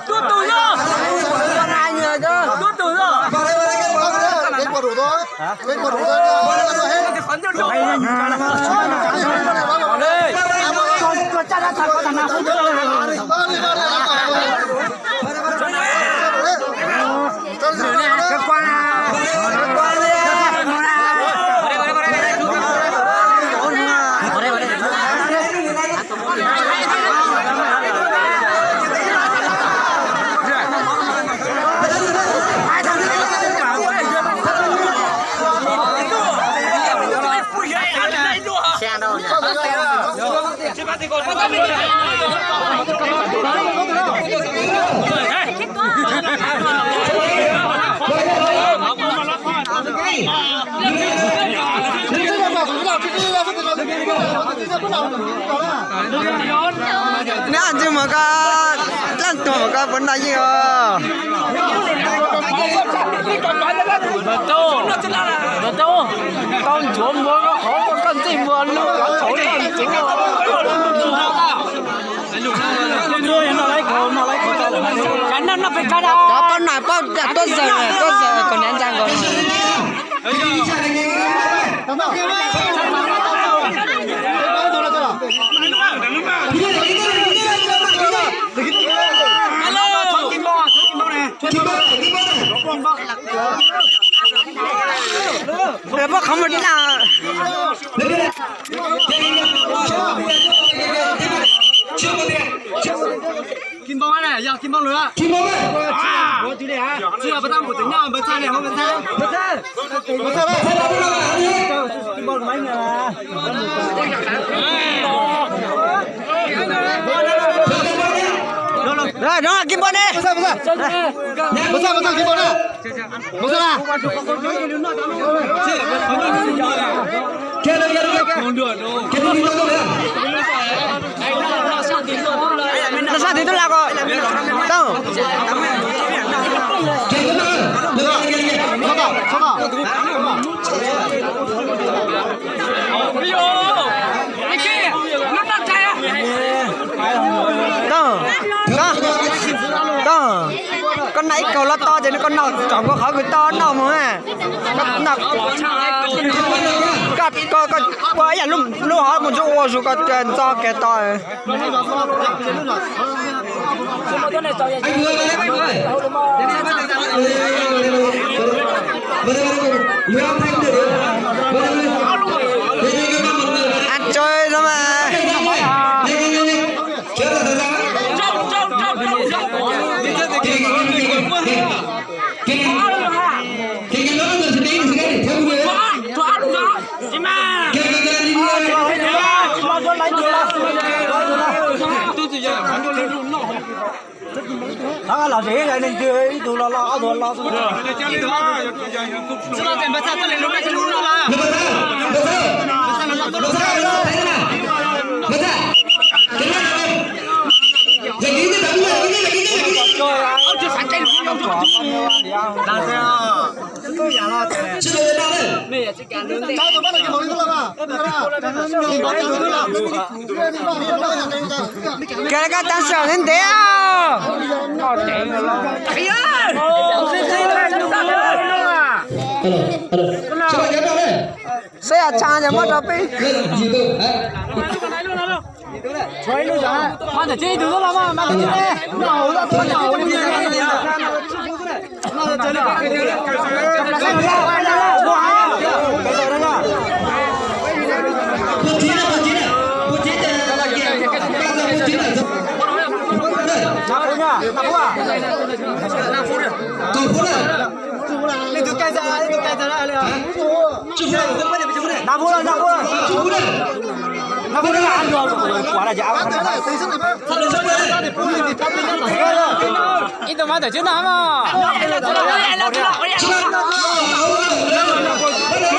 Tuốt tù chưa? Còn ai người cơ? Tuốt tù chưa? Lên quả đủ thôi. Lên quả đủ thôi. Còn đi. Con chắc đã thật có thằng nào không được. Cái quan à. Xe đâu nhỉ? Nè chứ mà có lần tuổi mà có vấn đề gì à? Betul, con chúa mua nó khó con gì mua luôn, cháu làm chính rồi. Nó lấy cái năm nó phải cái đâu. Có con này bao tốt giờ còn nhắn trang rồi. Để bác không biết là Kim bông này, giờ kim bông nữa. Kim bông này. Ủa chú này hả? Chú là bắt đầu một tính nhau, bắt sang này không bắt sang. Bắt sang. Bắt sang đây. Kim bông mấy người à? Rồi, đó là kim bông đi. Bắt sang kim bông này. Bắt sang à? Nó sao thì tôi làm rồi. Đâu? Đó. Con nãy cầu nó to thì con nào chẳng có khó cái to nào mà. Con nào con bởi vậy lúc họ một chỗ số con tiền to cái to. Ăn chơi đó mà. Thằng lão rể này nên chơi tụi lo lo. Sao tiền bắt sao lên lúc này lúc nào là? Cái cái tan sợ đến thế à? Saya chàng mất rồi đi. Chơi luôn rồi. Mà để chơi được lắm mà chơi đi. Nào ra thôi nào. Nào chơi đi. Itu mah tak cina mah.